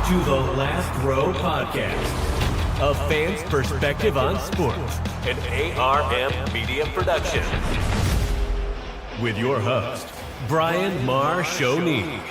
to the Last Row Podcast, a fan's perspective on sports, an ARM Media production. With your host, Brian Marshoni.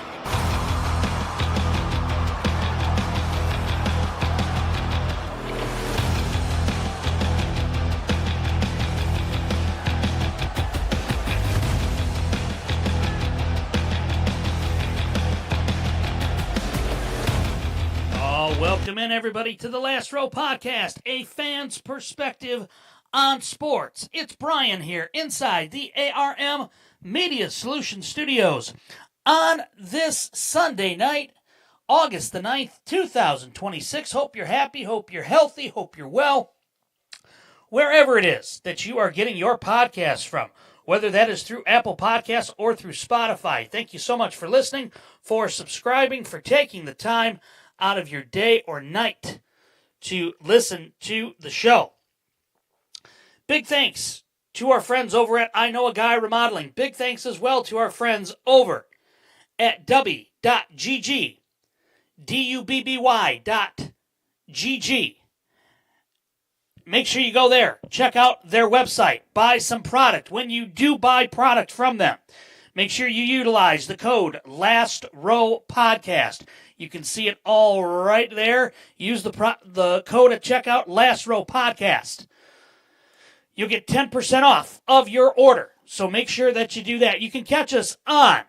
Welcome in, everybody, to the Last Row Podcast, a fan's perspective on sports. It's Brian here inside the ARM Media Solutions Studios on this Sunday night, August the 9th, 2026. Hope you're happy, hope you're healthy, hope you're well, wherever it is that you are getting your podcasts from, whether that is through Apple Podcasts or through Spotify. Thank you so much for listening, for subscribing, for taking the time out of your day or night to listen to the show. Big thanks to our friends over at I Know a Guy Remodeling. Big thanks as well to our friends over at Dubby.gg, Dubby.gg. Make sure you go there. Check out their website. Buy some product. When you do buy product from them, make sure you utilize the code LASTROWPODCAST. You can see it all right there. Use the code at checkout, Last Row Podcast. You'll get 10% off of your order. So make sure that you do that. You can catch us on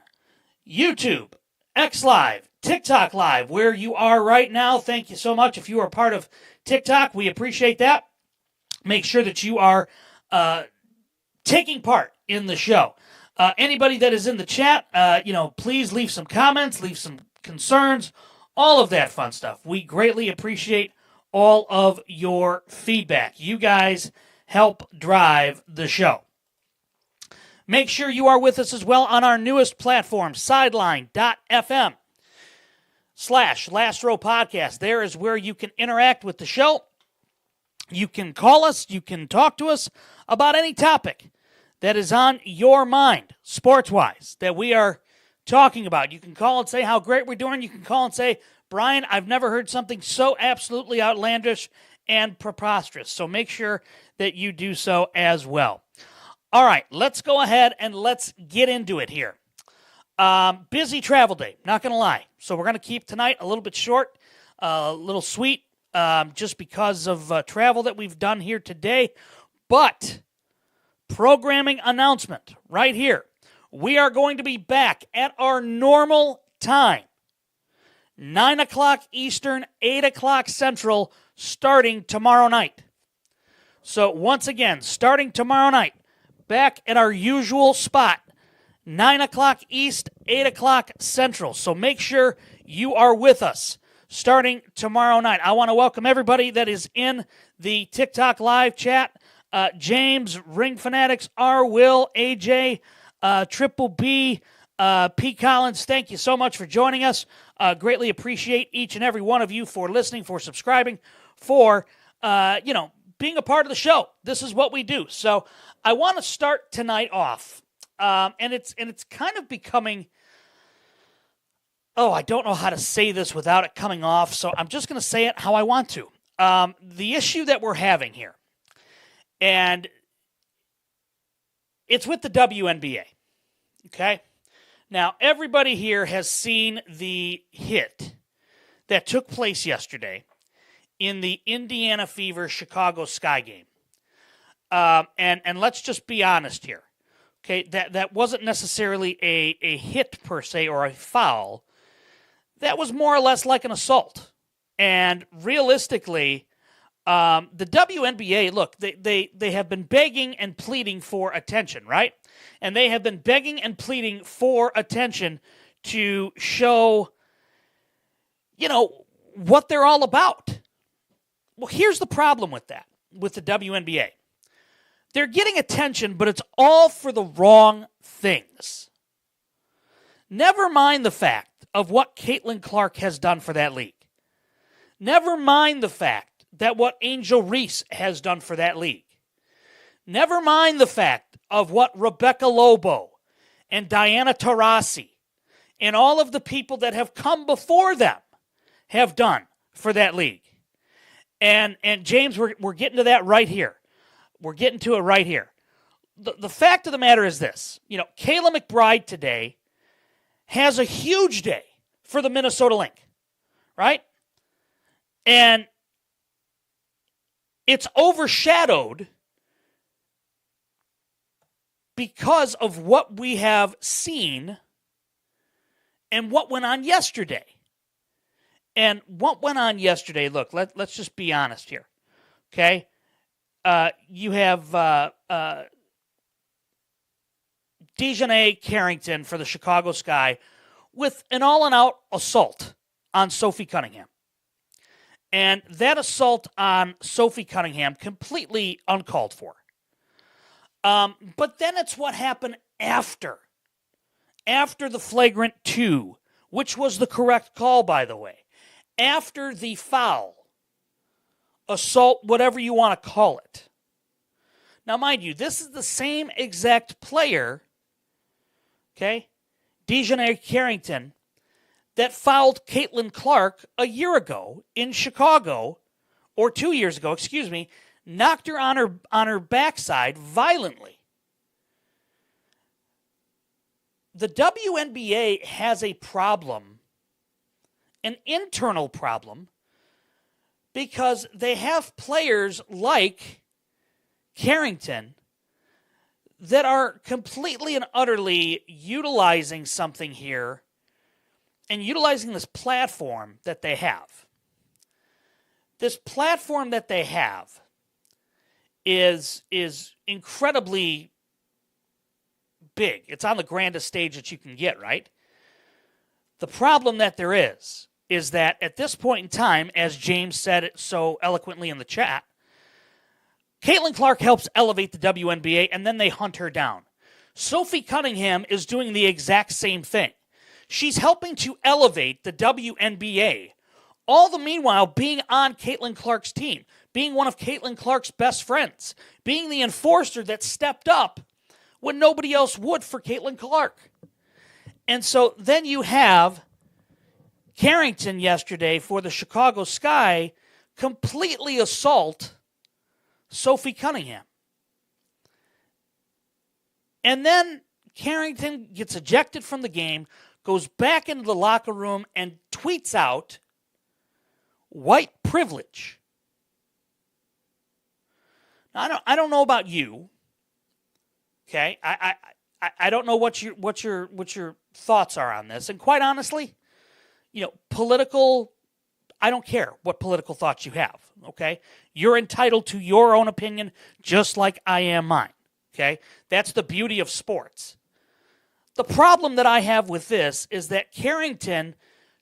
YouTube, X Live, TikTok Live, where you are right now. Thank you so much. If you are part of TikTok, we appreciate that. Make sure that you are taking part in the show. Anybody that is in the chat, please leave some comments, leave some concerns, all of that fun stuff. We greatly appreciate all of your feedback. You guys help drive the show. Make sure you are with us as well on our newest platform, sideline.fm/Last Row Podcast. There is where you can interact with the show. You can call us. You can talk to us about any topic that is on your mind, sports-wise, that we are talking about. You can call and say how great we're doing. You can call and say, Brian, I've never heard something so absolutely outlandish and preposterous. So make sure that you do so as well. All right, let's go ahead and let's get into it here. Busy travel day, not going to lie. So we're going to keep tonight a little bit short, a little sweet, just because of travel that we've done here today. But programming announcement right here. We are going to be back at our normal time, 9 o'clock Eastern, 8 o'clock Central, starting tomorrow night. So once again, starting tomorrow night, back at our usual spot, 9 o'clock East, 8 o'clock Central. So make sure you are with us starting tomorrow night. I want to welcome everybody that is in the TikTok live chat. James, Ring Fanatics, R. Will, AJ, Triple B, P. Collins, thank you so much for joining us. Greatly appreciate each and every one of you for listening, for subscribing, for, being a part of the show. This is what we do. So I want to start tonight off, and it's kind of becoming, I don't know how to say this without it coming off, so I'm just going to say it how I want to. The issue that we're having here, and it's with the WNBA, okay? Now, everybody here has seen the hit that took place yesterday in the Indiana Fever Chicago Sky game. And let's just be honest here, okay? That wasn't necessarily a hit per se or a foul. That was more or less like an assault. And realistically, the WNBA, look, they have been begging and pleading for attention, right? And they have been begging and pleading for attention to show, what they're all about. Well, here's the problem with that, with the WNBA. They're getting attention, but it's all for the wrong things. Never mind the fact of what Caitlin Clark has done for that league. Never mind the fact that what Angel Reese has done for that league. Never mind the fact of what Rebecca Lobo and Diana Taurasi and all of the people that have come before them have done for that league. And James, we're getting to that right here. We're getting to it right here. The fact of the matter is this. Kayla McBride today has a huge day for the Minnesota Lynx, right? And it's overshadowed because of what we have seen and what went on yesterday. And what went on yesterday, look, let's just be honest here, okay? You have Dejanay Carrington for the Chicago Sky with an all-and-out assault on Sophie Cunningham. And that assault on Sophie Cunningham, completely uncalled for. But then it's what happened after the flagrant 2, which was the correct call, by the way. After the foul, assault, whatever you want to call it. Now, mind you, this is the same exact player, okay, Dejanay Carrington, that fouled Caitlin Clark a year ago in Chicago, or 2 years ago, excuse me, knocked her on her backside violently. The WNBA has a problem, an internal problem, because they have players like Carrington that are completely and utterly utilizing something here and utilizing this platform that they have. This platform that they have is incredibly big. It's on the grandest stage that you can get, right? The problem that there is that at this point in time, as James said it so eloquently in the chat, Caitlin Clark helps elevate the WNBA, and then they hunt her down. Sophie Cunningham is doing the exact same thing. She's helping to elevate the WNBA, all the meanwhile being on Caitlin Clark's team, being one of Caitlin Clark's best friends, being the enforcer that stepped up when nobody else would for Caitlin Clark. And so then you have Carrington yesterday for the Chicago Sky completely assault Sophie Cunningham. And then Carrington gets ejected from the game, goes back into the locker room, and tweets out, "White privilege." Now, I don't know about you. Okay, I don't know what your thoughts are on this, and quite honestly, political. I don't care what political thoughts you have. Okay, you're entitled to your own opinion, just like I am mine. Okay, that's the beauty of sports. The problem that I have with this is that Carrington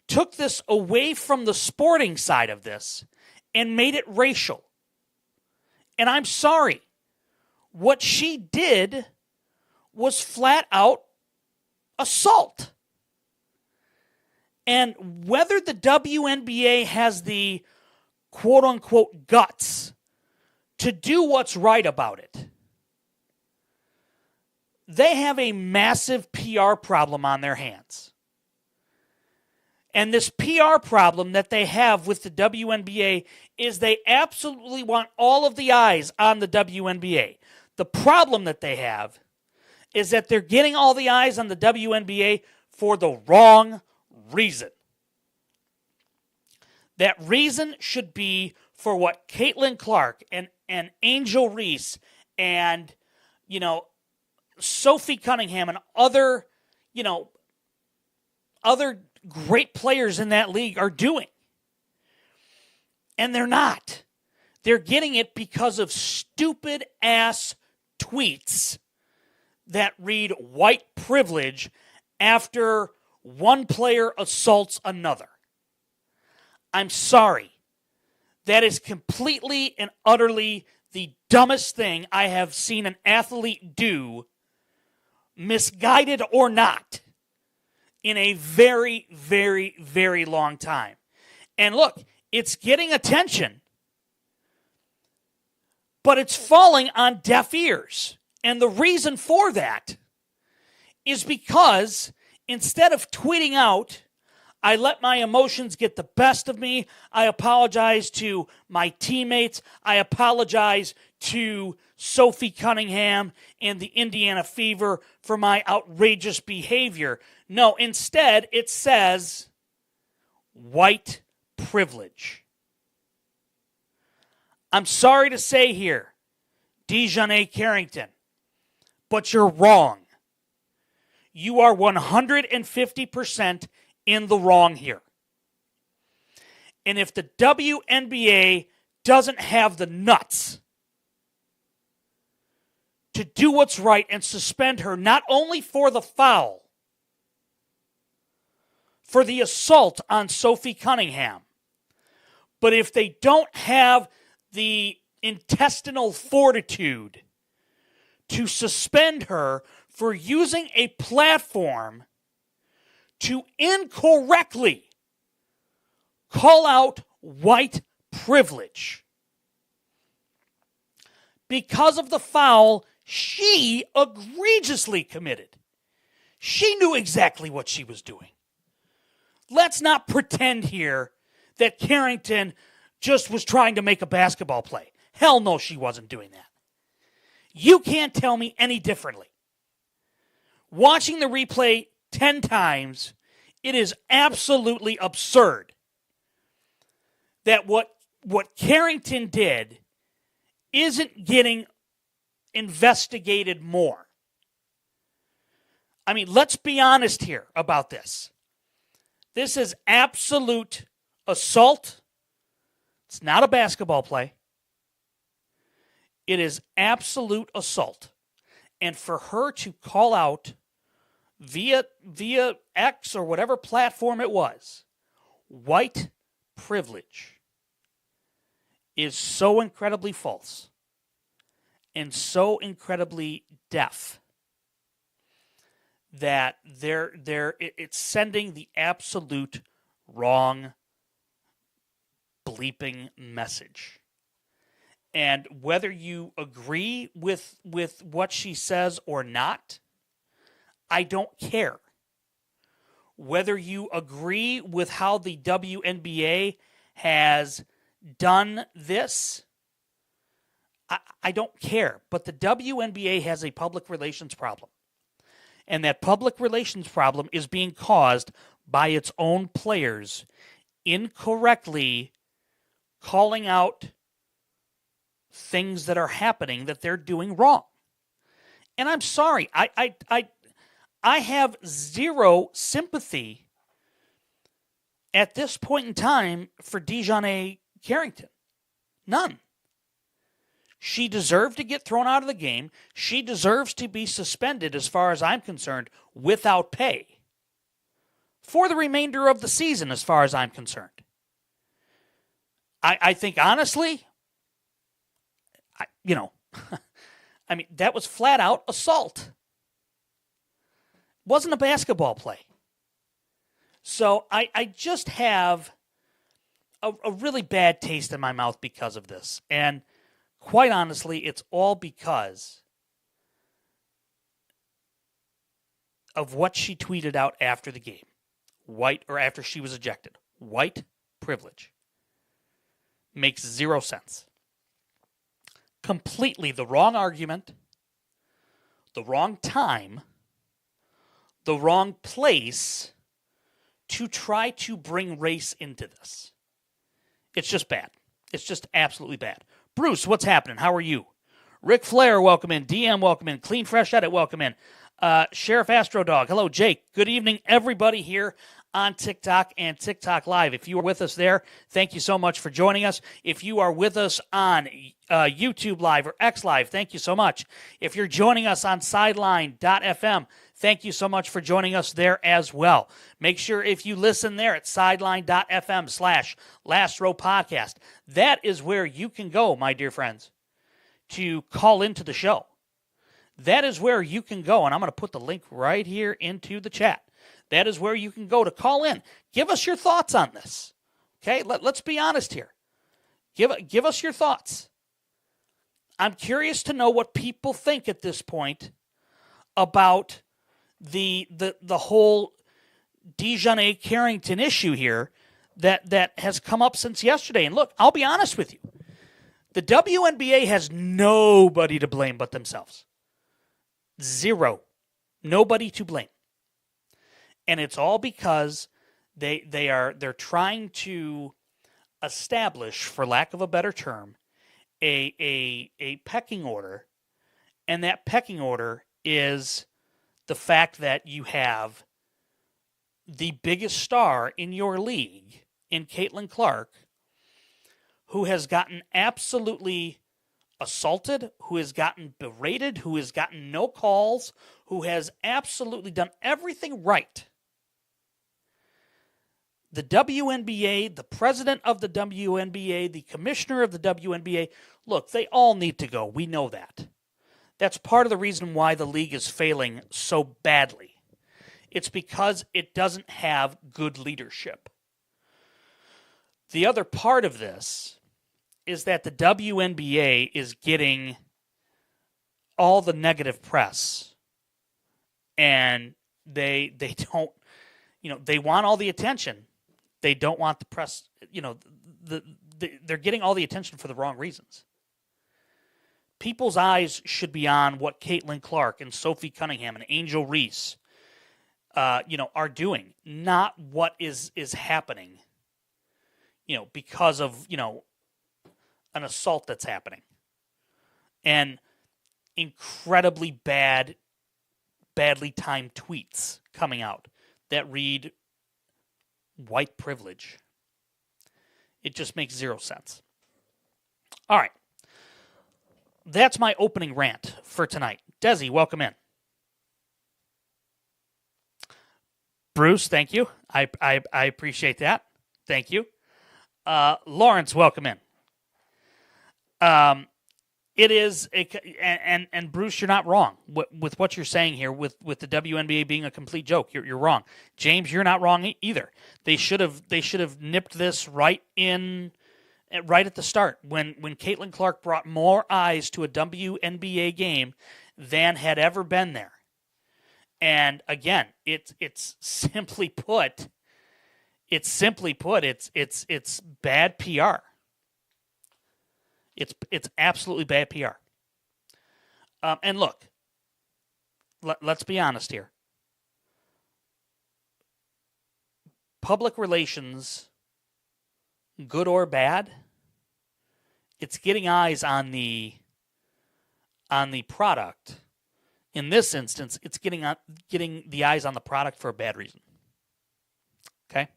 took this away from the sporting side of this and made it racial. And I'm sorry. What she did was flat out assault. And whether the WNBA has the quote-unquote guts to do what's right about it, they have a massive PR problem on their hands. And this PR problem that they have with the WNBA is they absolutely want all of the eyes on the WNBA. The problem that they have is that they're getting all the eyes on the WNBA for the wrong reason. That reason should be for what Caitlin Clark and Angel Reese and, Sophie Cunningham and other great players in that league are doing. And they're not. They're getting it because of stupid ass tweets that read white privilege after one player assaults another. I'm sorry. That is completely and utterly the dumbest thing I have seen an athlete do, misguided or not, in a very, very, very long time. And look, it's getting attention, but it's falling on deaf ears. And the reason for that is because instead of tweeting out, I let my emotions get the best of me. I apologize to my teammates. I apologize to Sophie Cunningham and the Indiana Fever for my outrageous behavior. No, instead it says white privilege. I'm sorry to say here, Dejanay Carrington, but you're wrong. You are 150% in the wrong here. And if the WNBA doesn't have the nuts to do what's right and suspend her not only for the foul, for the assault on Sophie Cunningham, but if they don't have the intestinal fortitude to suspend her for using a platform to incorrectly call out white privilege because of the foul she egregiously committed. She knew exactly what she was doing. Let's not pretend here that Carrington just was trying to make a basketball play. Hell no, she wasn't doing that. You can't tell me any differently. Watching the replay 10 times, it is absolutely absurd that what Carrington did isn't getting investigated more. I mean, let's be honest here about this. This is absolute assault. It's not a basketball play. It is absolute assault. And for her to call out via X or whatever platform it was, white privilege, is so incredibly false and so incredibly deaf that it's sending the absolute wrong bleeping message. And whether you agree with what she says or not, I don't care. Whether you agree with how the WNBA has done this, I don't care. But the WNBA has a public relations problem. And that public relations problem is being caused by its own players incorrectly calling out things that are happening that they're doing wrong. And I'm sorry, I have zero sympathy at this point in time for Dejanay Carrington. None. She deserved to get thrown out of the game. She deserves to be suspended, as far as I'm concerned, without pay for the remainder of the season, as far as I'm concerned. I think, honestly, I mean, that was flat out assault. Wasn't a basketball play. So I just have a really bad taste in my mouth because of this. And quite honestly, it's all because of what she tweeted out after the game. After she was ejected. White privilege. Makes zero sense. Completely the wrong argument, the wrong time, the wrong place to try to bring race into this. It's just bad. It's just absolutely bad. Bruce, what's happening? How are you? Ric Flair, welcome in. DM, welcome in. Clean Fresh Edit, welcome in. Sheriff Astrodog, hello, Jake. Good evening, everybody here on TikTok and TikTok Live. If you are with us there, thank you so much for joining us. If you are with us on YouTube Live or X Live, thank you so much. If you're joining us on Sideline.fm, thank you so much for joining us there as well. Make sure if you listen there at Sideline.fm/Last Row Podcast, that is where you can go, my dear friends, to call into the show. That is where you can go, and I'm going to put the link right here into the chat. That is where you can go to call in. Give us your thoughts on this. Okay, let's be honest here. Give us your thoughts. I'm curious to know what people think at this point about the whole Dejounte Carrington issue here that has come up since yesterday. And look, I'll be honest with you. The WNBA has nobody to blame but themselves. Zero. Nobody to blame. And it's all because they're trying to establish, for lack of a better term, a pecking order. And that pecking order is the fact that you have the biggest star in your league, in Caitlin Clark, who has gotten absolutely assaulted, who has gotten berated, who has gotten no calls, who has absolutely done everything right. The WNBA, the president of the WNBA, the commissioner of the WNBA, look, they all need to go. We know that. That's part of the reason why the league is failing so badly. It's because it doesn't have good leadership. The other part of this is that the WNBA is getting all the negative press. And they don't, they want all the attention. They don't want the press, they're getting all the attention for the wrong reasons. People's eyes should be on what Caitlin Clark and Sophie Cunningham and Angel Reese, are doing, not what is happening, because of, an assault that's happening. And incredibly badly timed tweets coming out that read white privilege. It just makes zero sense. All right. That's my opening rant for tonight. Desi, welcome in. Bruce, thank you. I appreciate that. Thank you. Lawrence, welcome in. It is and Bruce, you're not wrong with what you're saying here with the WNBA being a complete joke. You're wrong. James, you're not wrong either. They should have nipped this right at the start when Caitlin Clark brought more eyes to a WNBA game than had ever been there. And again, it's simply put, it's bad PR. It's absolutely bad PR. And look, let's be honest here. Public relations, good or bad, it's getting eyes on the product. In this instance, it's getting the eyes on the product for a bad reason. Okay?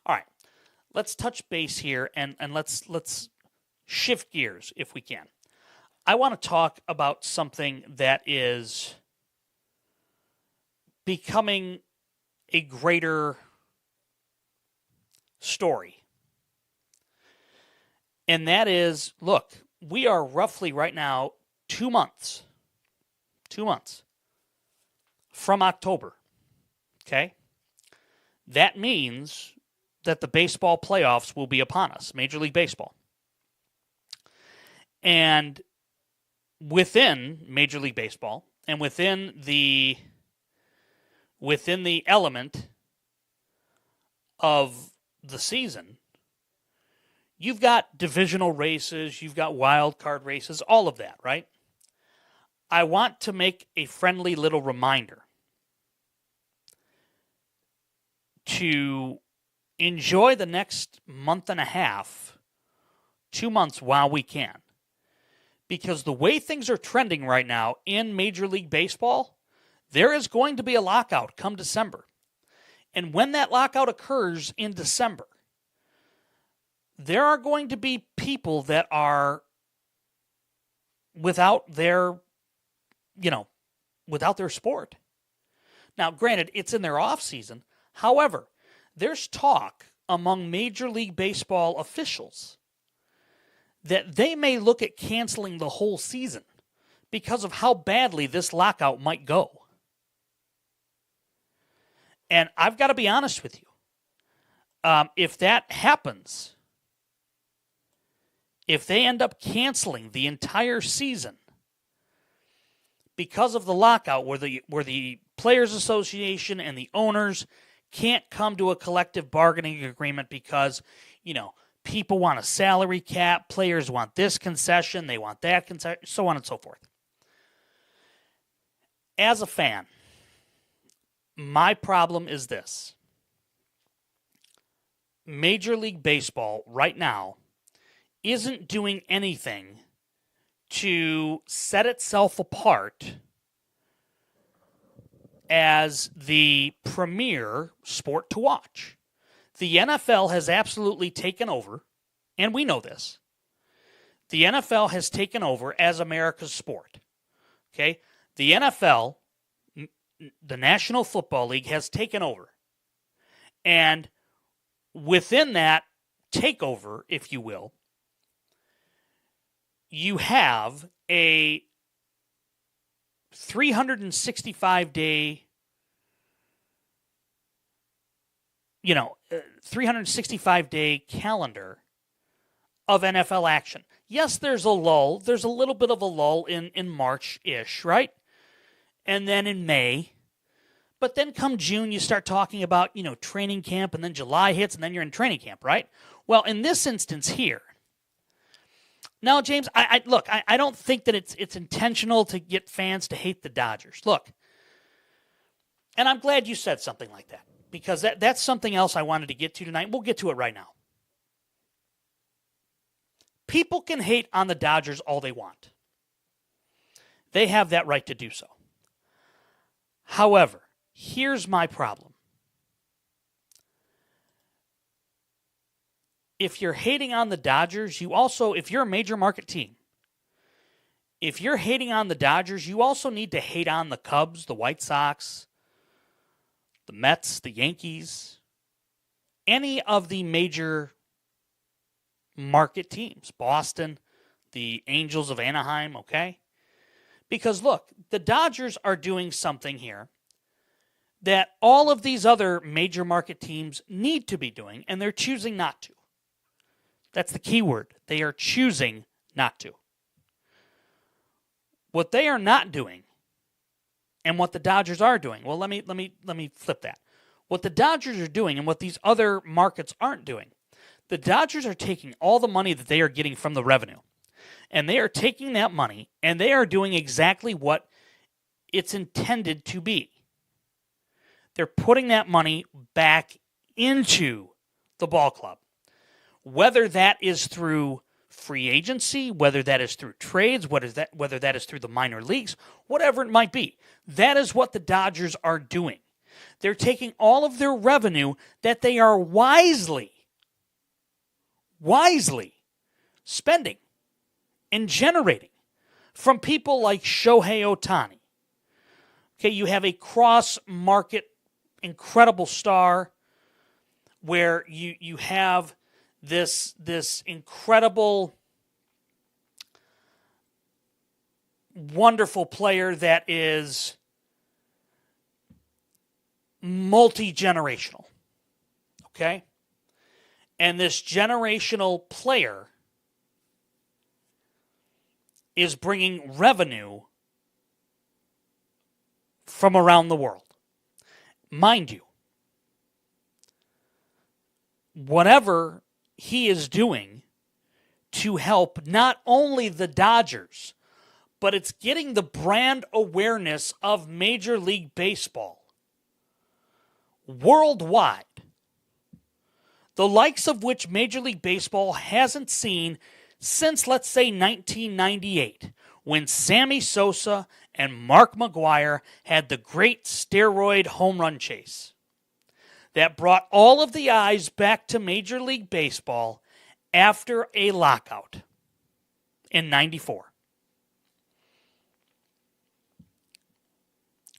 All right. Let's touch base here and let's shift gears if we can. I want to talk about something that is becoming a greater story. And that is, look, we are roughly right now 2 months from October. Okay? That means that the baseball playoffs will be upon us, Major League Baseball. And within Major League Baseball and within the element of the season, you've got divisional races, you've got wild card races, all of that, right? I want to make a friendly little reminder to enjoy the next month and a half, 2 months while we can. Because the way things are trending right now in Major League Baseball, there is going to be a lockout come December. And when that lockout occurs in December, there are going to be people that are without their sport. Now, granted, it's in their off season. However, there's talk among Major League Baseball officials that they may look at canceling the whole season because of how badly this lockout might go. And I've got to be honest with you. If that happens, if they end up canceling the entire season because of the lockout where the Players Association and the owners can't come to a collective bargaining agreement because, people want a salary cap, players want this concession, they want that concession, so on and so forth. As a fan, my problem is this. Major League Baseball right now isn't doing anything to set itself apart as the premier sport to watch. The NFL has absolutely taken over, and we know this. The NFL has taken over as America's sport. Okay? The NFL, the National Football League, has taken over. And within that takeover, if you will, you have a 365-day, 365-day calendar of NFL action. Yes, there's a lull. There's a little bit of a lull in March-ish, right? And then in May. But then come June, you start talking about, training camp, and then July hits, and then you're in training camp, right? Well, in this instance here, now, James, I don't think that it's intentional to get fans to hate the Dodgers. Look, and I'm glad you said something like that, because that's something else I wanted to get to tonight. We'll get to it right now. People can hate on the Dodgers all they want. They have that right to do so. However, here's my problem. If you're hating on the Dodgers, if you're a major market team, if you're hating on the Dodgers, you also need to hate on the Cubs, the White Sox, the Mets, the Yankees, any of the major market teams, Boston, the Angels of Anaheim, okay? Because look, the Dodgers are doing something here that all of these other major market teams need to be doing, and they're choosing not to. That's the key word. They are choosing not to. What they are not doing, and what the Dodgers are doing. Well, let me flip that. What the Dodgers are doing, and what these other markets aren't doing. The Dodgers are taking all the money that they are getting from the revenue, and they are taking that money, and they are doing exactly what it's intended to be. They're putting that money back into the ball club. Whether that is through free agency, whether that is through trades, whether that is through the minor leagues, whatever it might be, that is what the Dodgers are doing. They're taking all of their revenue that they are wisely spending and generating from people like Shohei Ohtani. Okay, you have a cross-market incredible star where you have this incredible, wonderful player that is multi-generational, okay? And this generational player is bringing revenue from around the world. Mind you, whatever he is doing to help not only the Dodgers, but it's getting the brand awareness of Major League Baseball worldwide, the likes of which Major League Baseball hasn't seen since, let's say, 1998, when Sammy Sosa and Mark McGwire had the great steroid home run chase that brought all of the eyes back to Major League Baseball after a lockout in 94.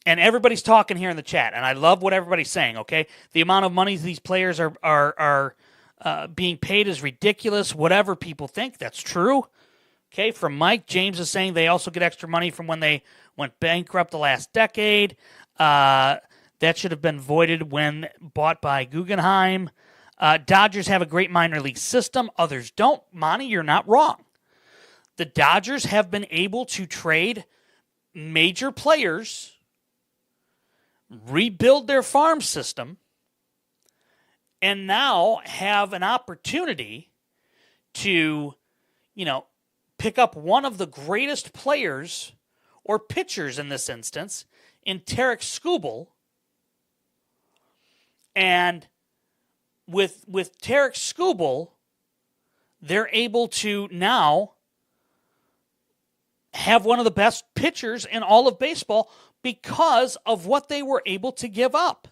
And everybody's talking here in the chat, and I love what everybody's saying, okay? The amount of money these players are being paid is ridiculous, whatever people think, that's true. Okay, from Mike, James is saying they also get extra money from when they went bankrupt the last decade. That should have been voided when bought by Guggenheim. Dodgers have a great minor league system. Others don't. Monty, you're not wrong. The Dodgers have been able to trade major players, rebuild their farm system, and now have an opportunity to, pick up one of the greatest players or pitchers in this instance in Tarik Skubal. And with Tarik Skubal, they're able to now have one of the best pitchers in all of baseball because of what they were able to give up.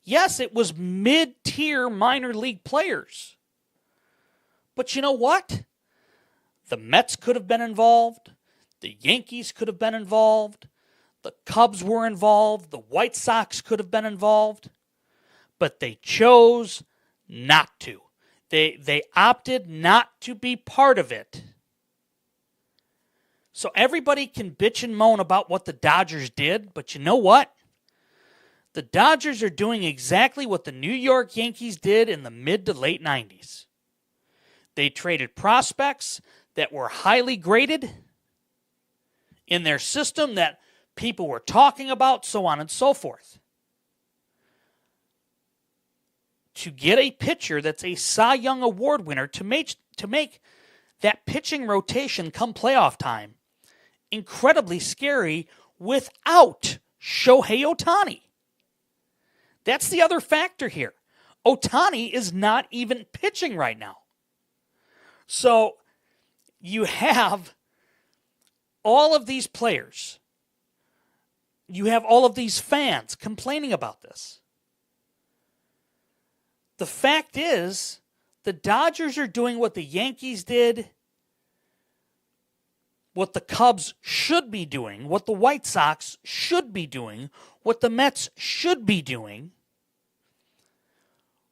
Yes, it was mid-tier minor league players. But you know what? The Mets could have been involved. The Yankees could have been involved. The Cubs were involved. The White Sox could have been involved. But they chose not to. They opted not to be part of it. So everybody can bitch and moan about what the Dodgers did, but you know what? The Dodgers are doing exactly what the New York Yankees did in the mid to late 90s. They traded prospects that were highly graded in their system that people were talking about, so on and so forth. To get a pitcher that's a Cy Young Award winner to make that pitching rotation come playoff time incredibly scary without Shohei Ohtani. That's the other factor here. Ohtani is not even pitching right now. So you have all of these players. You have all of these fans complaining about this. The fact is, the Dodgers are doing what the Yankees did, what the Cubs should be doing, what the White Sox should be doing, what the Mets should be doing,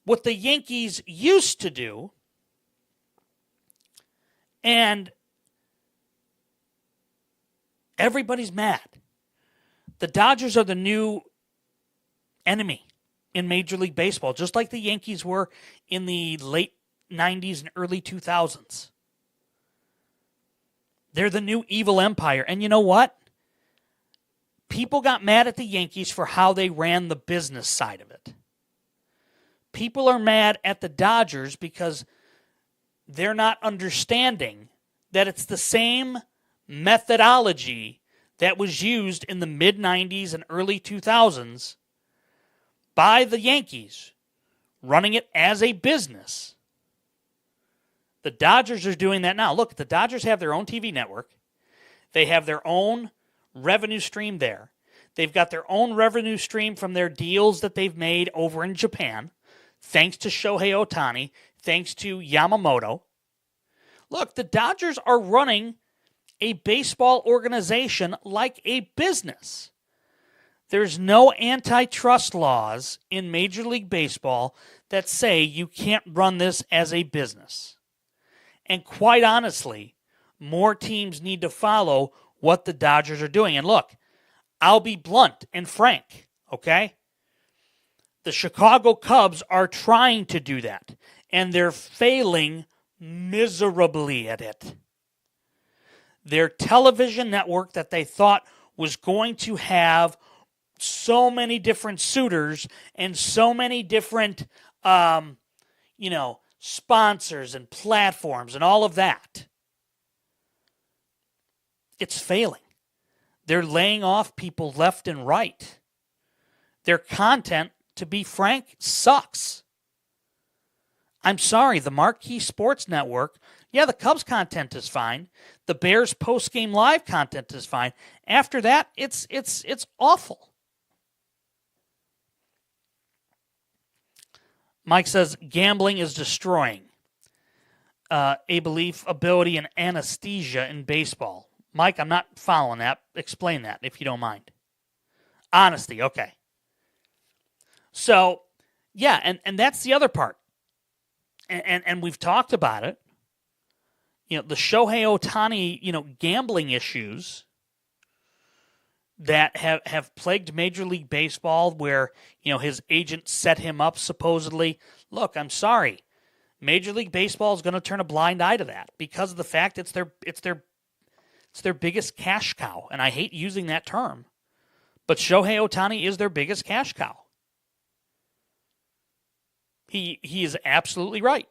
what the Yankees used to do, and everybody's mad. The Dodgers are the new enemy in Major League Baseball, just like the Yankees were in the late 90s and early 2000s. They're the new evil empire. And you know what? People got mad at the Yankees for how they ran the business side of it. People are mad at the Dodgers because they're not understanding that it's the same methodology that was used in the mid-90s and early 2000s by the Yankees, running it as a business. The Dodgers are doing that now. Look, the Dodgers have their own TV network. They have their own revenue stream there. They've got their own revenue stream from their deals that they've made over in Japan, thanks to Shohei Ohtani, thanks to Yamamoto. Look, the Dodgers are running a baseball organization like a business. There's no antitrust laws in Major League Baseball that say you can't run this as a business. And quite honestly, more teams need to follow what the Dodgers are doing. And look, I'll be blunt and frank, okay? The Chicago Cubs are trying to do that, and they're failing miserably at it. Their television network that they thought was going to have so many different suitors and so many different, sponsors and platforms and all of that. It's failing. They're laying off people left and right. Their content, to be frank, sucks. I'm sorry, the Marquee Sports Network, yeah, the Cubs content is fine. The Bears post-game live content is fine. After that, it's awful. Mike says, gambling is destroying a belief, ability, and anesthesia in baseball. Mike, I'm not following that. Explain that, if you don't mind. Honesty, okay. So, yeah, and that's the other part. And we've talked about it. The Shohei Ohtani, gambling issues that have plagued Major League Baseball where, his agent set him up supposedly. Look, I'm sorry. Major League Baseball is going to turn a blind eye to that because of the fact it's their biggest cash cow. And I hate using that term. But Shohei Ohtani is their biggest cash cow. He is absolutely right.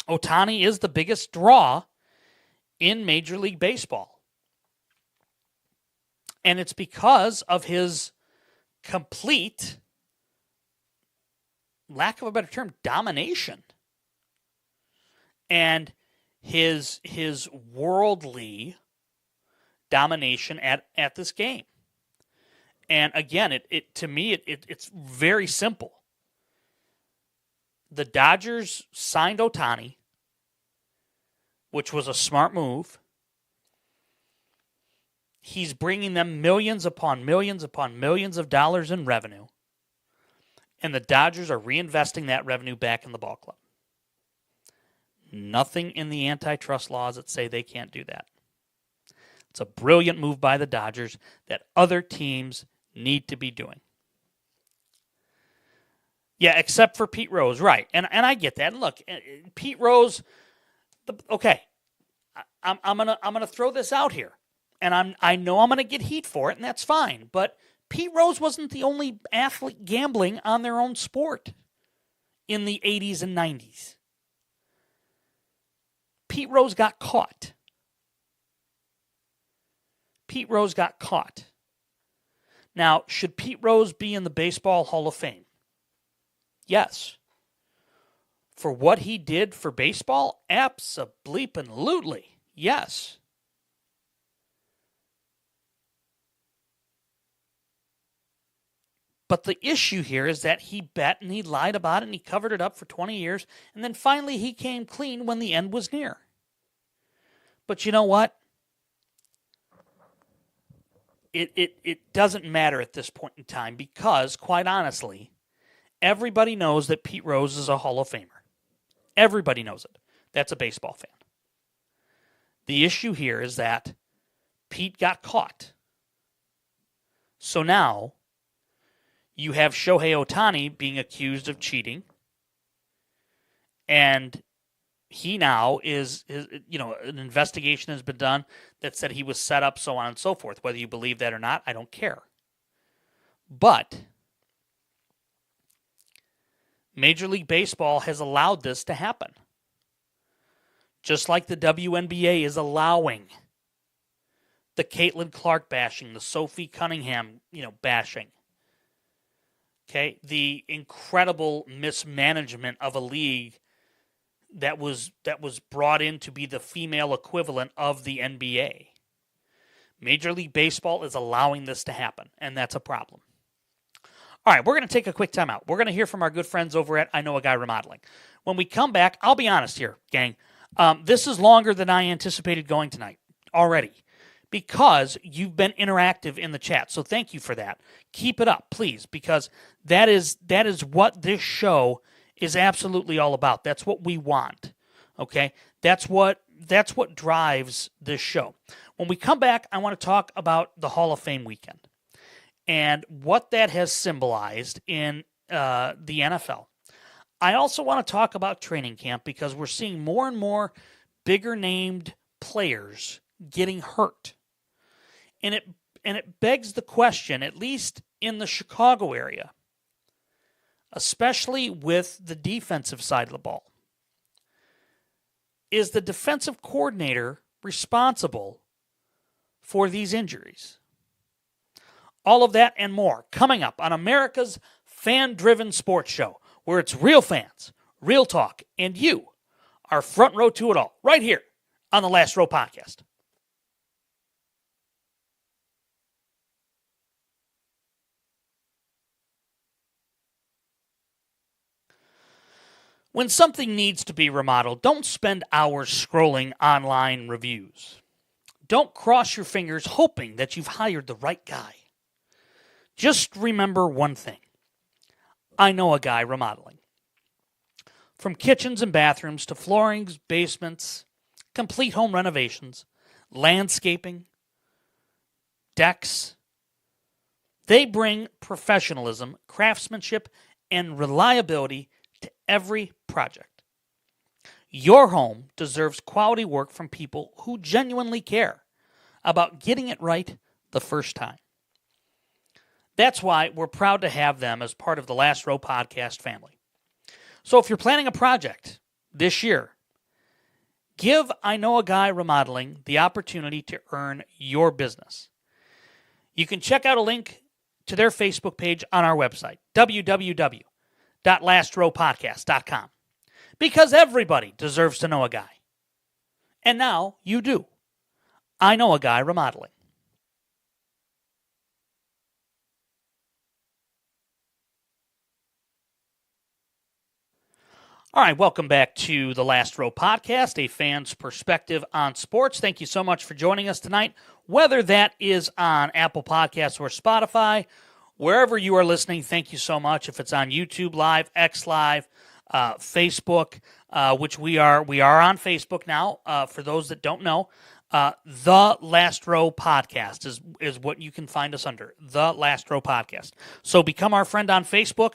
Ohtani is the biggest draw in Major League Baseball. And it's because of his complete, lack of a better term, domination. And his worldly domination at this game. And again, it to me, it's very simple. The Dodgers signed Ohtani, which was a smart move. He's bringing them millions upon millions upon millions of dollars in revenue. And the Dodgers are reinvesting that revenue back in the ball club. Nothing in the antitrust laws that say they can't do that. It's a brilliant move by the Dodgers that other teams need to be doing. Yeah, except for Pete Rose, right. And I get that. And look, Pete Rose, okay, I'm gonna throw this out here. And I know I'm gonna get heat for it, and that's fine. But Pete Rose wasn't the only athlete gambling on their own sport in the 80s and 90s. Pete Rose got caught. Pete Rose got caught. Now, should Pete Rose be in the Baseball Hall of Fame? Yes. For what he did for baseball? Abso-bleepin-lutely. Yes. But the issue here is that he bet and he lied about it and he covered it up for 20 years, and then finally he came clean when the end was near. But you know what? It doesn't matter at this point in time because, quite honestly, everybody knows that Pete Rose is a Hall of Famer. Everybody knows it. That's a baseball fan. The issue here is that Pete got caught. So now you have Shohei Ohtani being accused of cheating, and he now is an investigation has been done that said he was set up, so on and so forth. Whether you believe that or not, I don't care. But Major League Baseball has allowed this to happen. Just like the WNBA is allowing the Caitlin Clark bashing, the Sophie Cunningham, bashing. Okay, the incredible mismanagement of a league that was brought in to be the female equivalent of the NBA. Major League Baseball is allowing this to happen, and that's a problem. All right, we're going to take a quick timeout. We're going to hear from our good friends over at I Know a Guy Remodeling. When we come back, I'll be honest here, gang. This is longer than I anticipated going tonight already because you've been interactive in the chat. So thank you for that. Keep it up, please, because that is what this show is absolutely all about. That's what we want. Okay? That's what drives this show. When we come back, I want to talk about the Hall of Fame weekend and what that has symbolized in the NFL. I also want to talk about training camp because we're seeing more and more bigger named players getting hurt. And it begs the question, at least in the Chicago area, especially with the defensive side of the ball. Is the defensive coordinator responsible for these injuries? All of that and more coming up on America's fan-driven sports show, where it's real fans, real talk, and you are front row to it all, right here on the Last Row Podcast. When something needs to be remodeled, don't spend hours scrolling online reviews. Don't cross your fingers hoping that you've hired the right guy. Just remember one thing. I Know a Guy Remodeling. From kitchens and bathrooms to floorings, basements, complete home renovations, landscaping, decks, they bring professionalism, craftsmanship, and reliability to every project. Your home deserves quality work from people who genuinely care about getting it right the first time. That's why we're proud to have them as part of the Last Row Podcast family. So if you're planning a project this year, give I Know a Guy Remodeling the opportunity to earn your business. You can check out a link to their Facebook page on our website, www.lastrowpodcast.com, because everybody deserves to know a guy. And now you do. I Know a Guy Remodeling. All right, welcome back to the Last Row Podcast, a fan's perspective on sports. Thank you so much for joining us tonight, whether that is on Apple Podcasts or Spotify. Wherever you are listening, thank you so much. If it's on YouTube Live, X Live, Facebook, which we are on Facebook now, for those that don't know. The Last Row Podcast is what you can find us under, The Last Row Podcast. So become our friend on Facebook,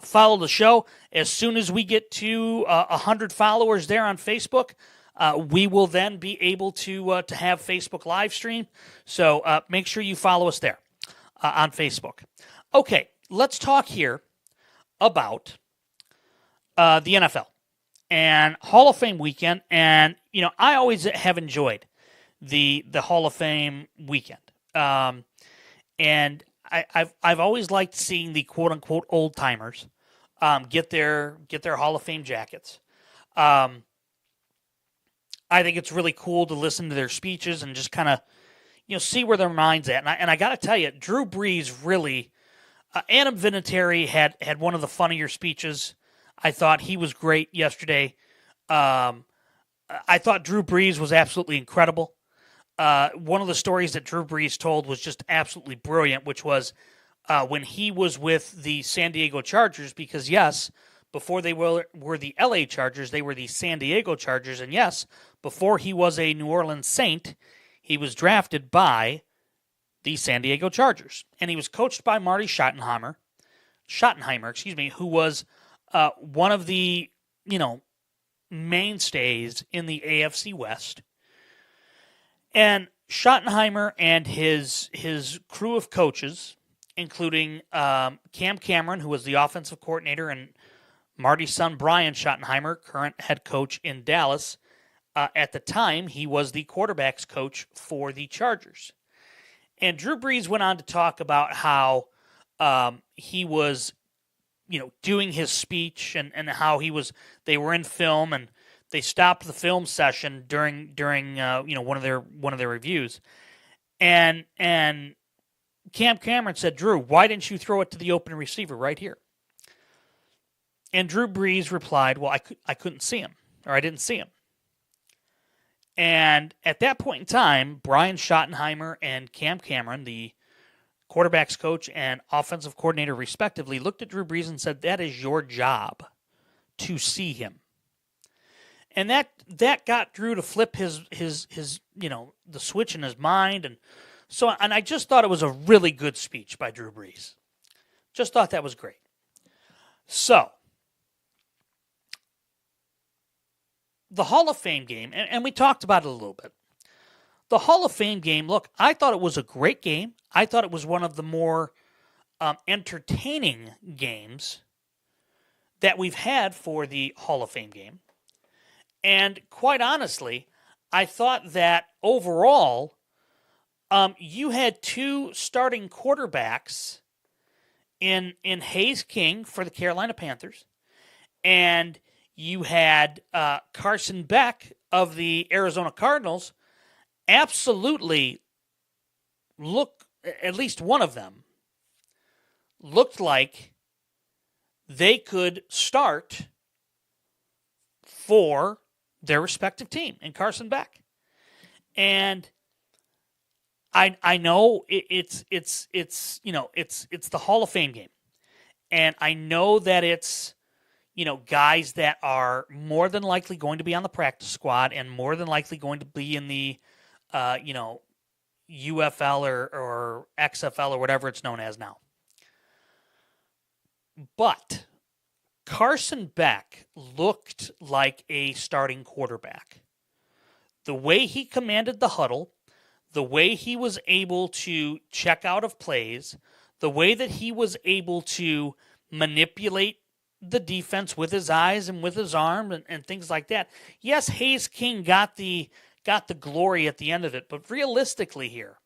follow the show. As soon as we get to 100 followers there on Facebook, we will then be able to have Facebook live stream. So make sure you follow us there on Facebook. Okay, let's talk here about the NFL and Hall of Fame weekend. And, I always have enjoyed the Hall of Fame weekend. And I've always liked seeing the quote unquote old timers get their Hall of Fame jackets. I think it's really cool to listen to their speeches and just kind of see where their mind's at. And I got to tell you, Drew Brees really, Adam Vinatieri had one of the funnier speeches. I thought he was great yesterday. I thought Drew Brees was absolutely incredible. One of the stories that Drew Brees told was just absolutely brilliant, which was when he was with the San Diego Chargers, because, yes, before they were the LA Chargers, they were the San Diego Chargers. And, yes, before he was a New Orleans Saint, he was drafted by the San Diego Chargers. And he was coached by Marty Schottenheimer, who was one of the, mainstays in the AFC West. And Schottenheimer and his crew of coaches, including Cam Cameron, who was the offensive coordinator, and Marty's son, Brian Schottenheimer, current head coach in Dallas. At the time, he was the quarterback's coach for the Chargers. And Drew Brees went on to talk about how he was, doing his speech and how they were in film and they stopped the film session during one of their reviews, and Cam Cameron said, "Drew, why didn't you throw it to the open receiver right here?" And Drew Brees replied, "Well, I couldn't see him, or I didn't see him." And at that point in time, Brian Schottenheimer and Cam Cameron, the quarterback's coach and offensive coordinator respectively, looked at Drew Brees and said, "That is your job to see him." And that got Drew to flip his the switch in his mind, and I just thought it was a really good speech by Drew Brees. Just thought that was great. So the Hall of Fame game, and we talked about it a little bit. The Hall of Fame game, look, I thought it was a great game. I thought it was one of the more entertaining games that we've had for the Hall of Fame game. And quite honestly, I thought that overall, you had two starting quarterbacks in Hayes King for the Carolina Panthers, and you had Carson Beck of the Arizona Cardinals. Absolutely at least one of them looked like they could start for their respective team in Carson Beck. And I know it's the Hall of Fame game. And I know that it's, guys that are more than likely going to be on the practice squad and more than likely going to be in the UFL or XFL or whatever it's known as now. But Carson Beck looked like a starting quarterback. The way he commanded the huddle, the way he was able to check out of plays, the way that he was able to manipulate the defense with his eyes and with his arm and things like that. Yes, Hayes King got the glory at the end of it, but realistically here,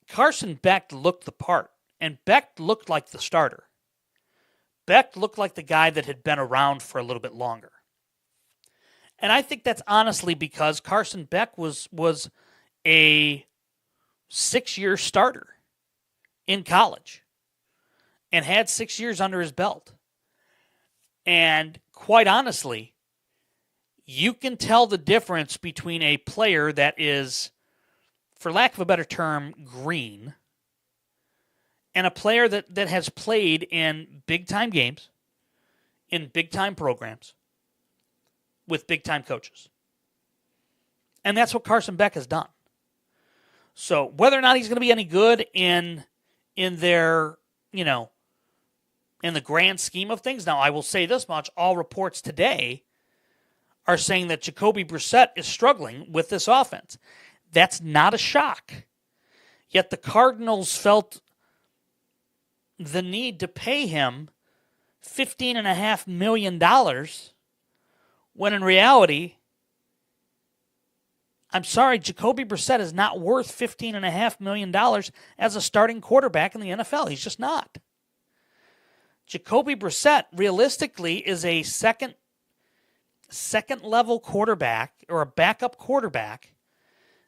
Carson Beck looked the part, and Beck looked like the starter. Beck looked like the guy that had been around for a little bit longer. And I think that's honestly because Carson Beck was a 6-year starter in college and had 6 years under his belt. And quite honestly, you can tell the difference between a player that is, for lack of a better term, green, and a player that has played in big-time games, in big-time programs, with big-time coaches. And that's what Carson Beck has done. So whether or not he's going to be any good in their, in the grand scheme of things, now I will say this much, all reports today are saying that Jacoby Brissett is struggling with this offense. That's not a shock. Yet the Cardinals felt the need to pay him $15.5 million when in reality, I'm sorry, Jacoby Brissett is not worth $15.5 million as a starting quarterback in the NFL. He's just not. Jacoby Brissett realistically is a second level quarterback or a backup quarterback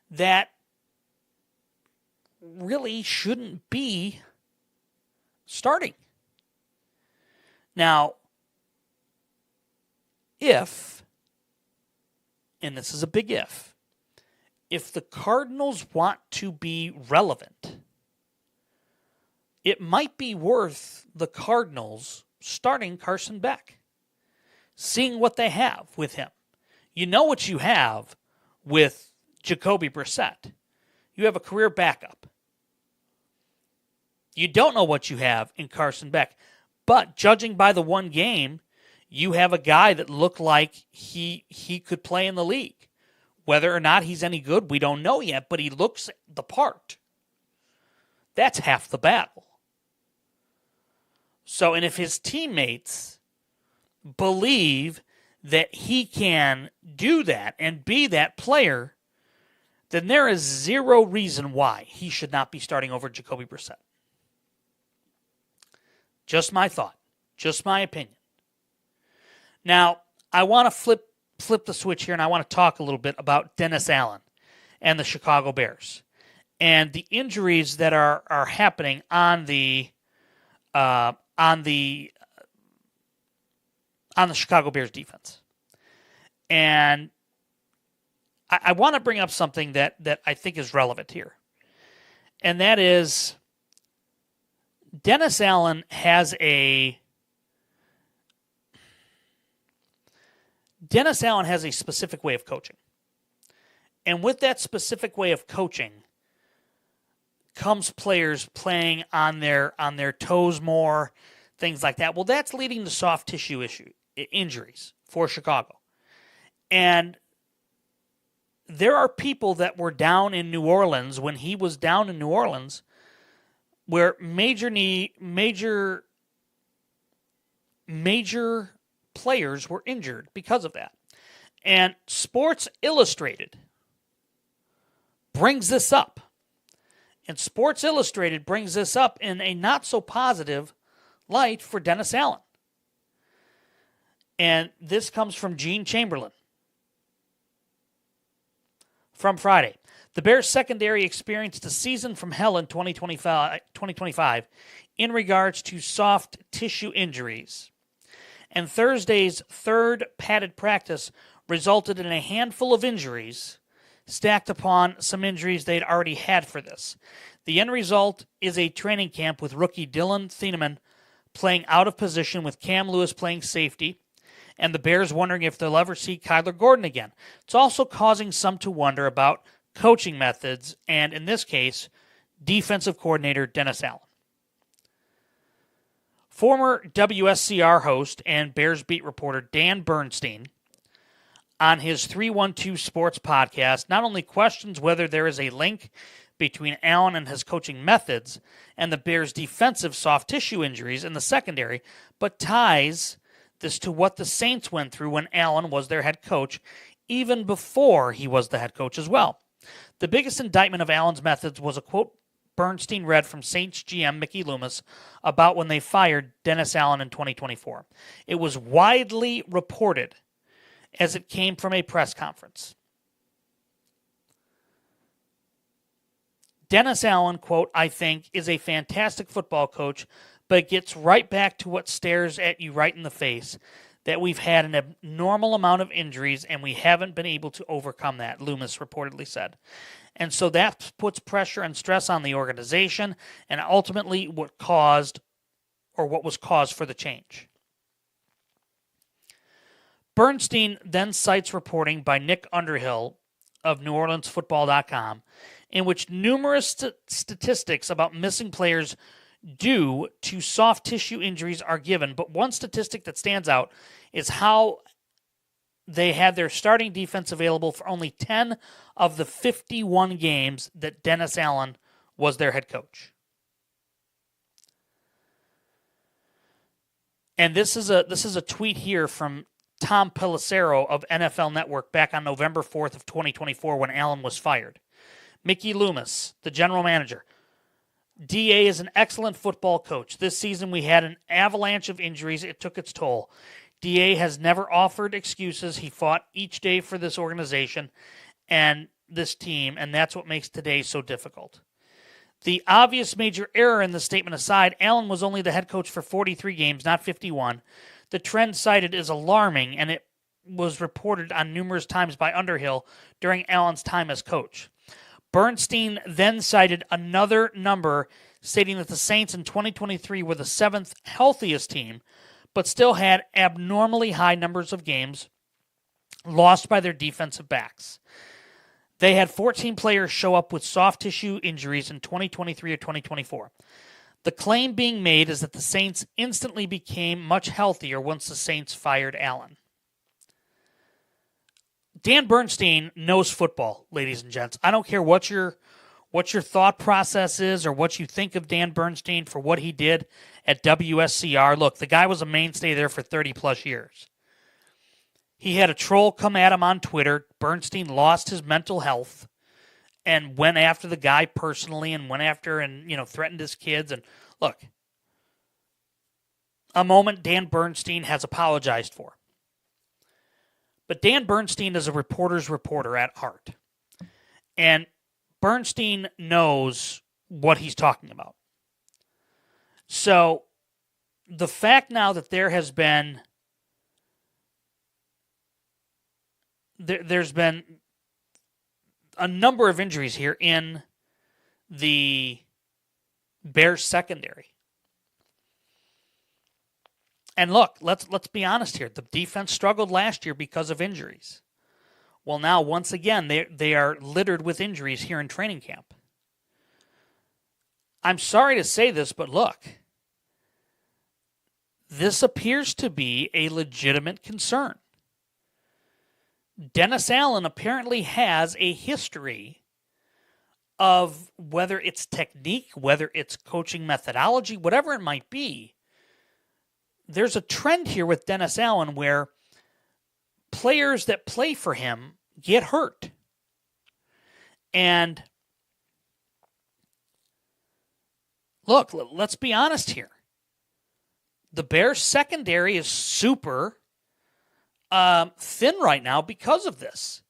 that really shouldn't be starting. Now, if, and this is a big if the Cardinals want to be relevant, it might be worth the Cardinals starting Carson Beck, seeing what they have with him. You know what you have with Jacoby Brissett. You have a career backup. You don't know what you have in Carson Beck. But judging by the one game, you have a guy that looked like he could play in the league. Whether or not he's any good, we don't know yet, but he looks the part. That's half the battle. So, and if his teammates believe that he can do that and be that player, then there is zero reason why he should not be starting over Jacoby Brissett. Just my thought. Just my opinion. Now, I want to flip the switch here, and I want to talk a little bit about Dennis Allen and the Chicago Bears and the injuries that are happening on the Chicago Bears defense. And I want to bring up something that I think is relevant here, and that is Dennis Allen has a specific way of coaching. And with that specific way of coaching comes players playing on their toes more, things like that. Well, that's leading to soft tissue injuries for Chicago. And there are people that were down in New Orleans when he was down in New Orleans where major players were injured because of that. And Sports Illustrated brings this up. And Sports Illustrated brings this up in a not-so-positive light for Dennis Allen. And this comes from Gene Chamberlain from Friday. The Bears secondary experienced a season from hell in 2025 in regards to soft tissue injuries. And Thursday's third padded practice resulted in a handful of injuries stacked upon some injuries they'd already had for this. The end result is a training camp with rookie Dylan Thieneman playing out of position with Cam Lewis playing safety, and the Bears wondering if they'll ever see Kyler Gordon again. It's also causing some to wonder about coaching methods, and in this case, defensive coordinator Dennis Allen. Former WSCR host and Bears beat reporter Dan Bernstein on his 312 Sports podcast not only questions whether there is a link between Allen and his coaching methods and the Bears' defensive soft tissue injuries in the secondary, but ties this to what the Saints went through when Allen was their head coach, even before he was the head coach as well. The biggest indictment of Allen's methods was a quote Bernstein read from Saints GM Mickey Loomis about when they fired Dennis Allen in 2024. It was widely reported as it came from a press conference. Dennis Allen, quote, I think, is a fantastic football coach, but it gets right back to what stares at you right in the face, that we've had an abnormal amount of injuries and we haven't been able to overcome that, Loomis reportedly said. And so that puts pressure and stress on the organization and ultimately what was caused for the change. Bernstein then cites reporting by Nick Underhill of NewOrleansFootball.com in which numerous statistics about missing players due to soft tissue injuries are given, but one statistic that stands out is how they had their starting defense available for only 10 of the 51 games that Dennis Allen was their head coach. And this is a tweet here from Tom Pelissero of NFL Network back on November 4th of 2024 when Allen was fired. Mickey Loomis, the general manager. DA is an excellent football coach. This season we had an avalanche of injuries. It took its toll. DA has never offered excuses. He fought each day for this organization and this team, and that's what makes today so difficult. The obvious major error in the statement aside, Allen was only the head coach for 43 games, not 51. The trend cited is alarming, and it was reported on numerous times by Underhill during Allen's time as coach. Bernstein then cited another number stating that the Saints in 2023 were the seventh healthiest team, but still had abnormally high numbers of games lost by their defensive backs. They had 14 players show up with soft tissue injuries in 2023 or 2024. The claim being made is that the Saints instantly became much healthier once the Saints fired Allen. Dan Bernstein knows football, ladies and gents. I don't care what your thought process is or what you think of Dan Bernstein for what he did at WSCR. Look, the guy was a mainstay there for 30-plus years. He had a troll come at him on Twitter. Bernstein lost his mental health and went after the guy personally and went after and, threatened his kids. And look, a moment Dan Bernstein has apologized for. But Dan Bernstein is a reporter's reporter at heart. And Bernstein knows what he's talking about. So the fact now that there has been there's been a number of injuries here in the Bears secondary. And look, let's be honest here. The defense struggled last year because of injuries. Well, now, once again, they are littered with injuries here in training camp. I'm sorry to say this, but look, this appears to be a legitimate concern. Dennis Allen apparently has a history of whether it's technique, whether it's coaching methodology, whatever it might be. There's a trend here with Dennis Allen where players that play for him get hurt. And look, let's be honest here. The Bears secondary is super thin right now because of this.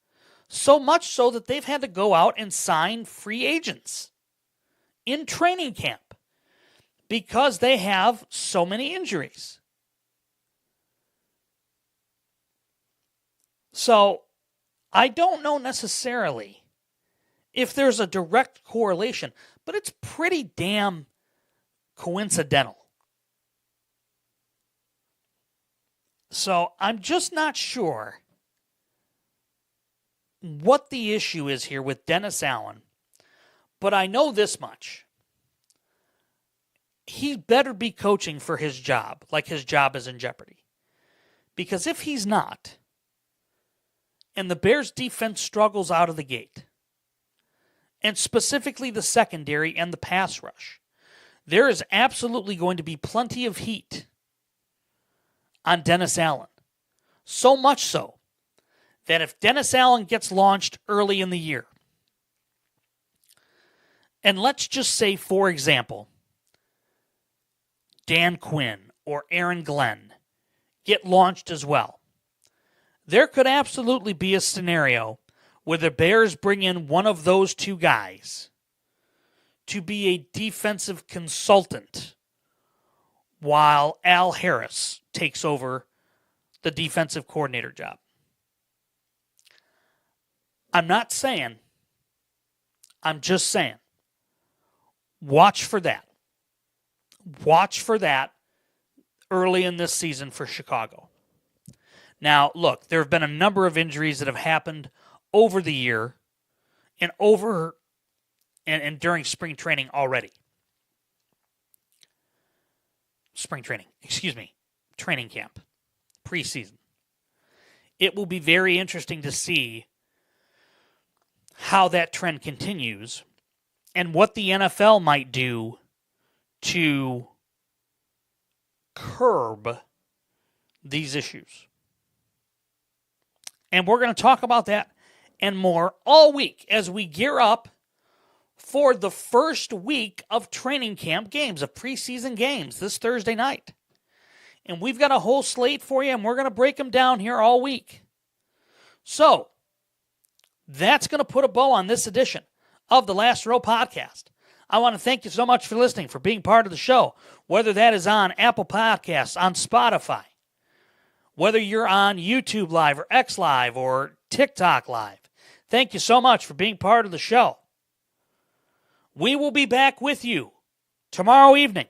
So much so that they've had to go out and sign free agents in training camp because they have so many injuries. So I don't know necessarily if there's a direct correlation, but it's pretty damn coincidental. So I'm just not sure what the issue is here with Dennis Allen, but I know this much. He better be coaching for his job, like his job is in jeopardy. Because if he's not, and the Bears defense struggles out of the gate, and specifically the secondary and the pass rush, there is absolutely going to be plenty of heat on Dennis Allen. So much so that if Dennis Allen gets launched early in the year, and let's just say, for example, Dan Quinn or Aaron Glenn get launched as well, there could absolutely be a scenario where the Bears bring in one of those two guys to be a defensive consultant while Al Harris takes over the defensive coordinator job. I'm not saying, I'm just saying, watch for that. Watch for that early in this season for Chicago. Now, look, there have been a number of injuries that have happened over the year and during spring training already. Training camp, preseason. It will be very interesting to see how that trend continues and what the NFL might do to curb these issues. And we're going to talk about that and more all week as we gear up for the first week of training camp games, of preseason games this Thursday night. And we've got a whole slate for you, and we're going to break them down here all week. So, that's going to put a bow on this edition of the Last Row Podcast. I want to thank you so much for listening, for being part of the show, whether that is on Apple Podcasts, on Spotify, whether you're on YouTube Live or X Live or TikTok Live. Thank you so much for being part of the show. We will be back with you tomorrow evening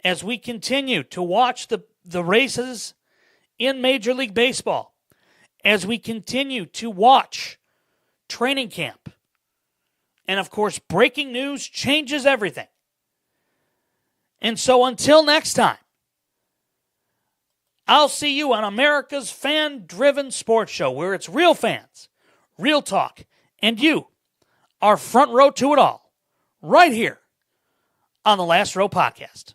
as we continue to watch the races in Major League Baseball, as we continue to watch training camp. And, of course, breaking news changes everything. And so until next time, I'll see you on America's fan-driven sports show, where it's real fans, real talk, and you are front row to it all, right here on the Last Row Podcast.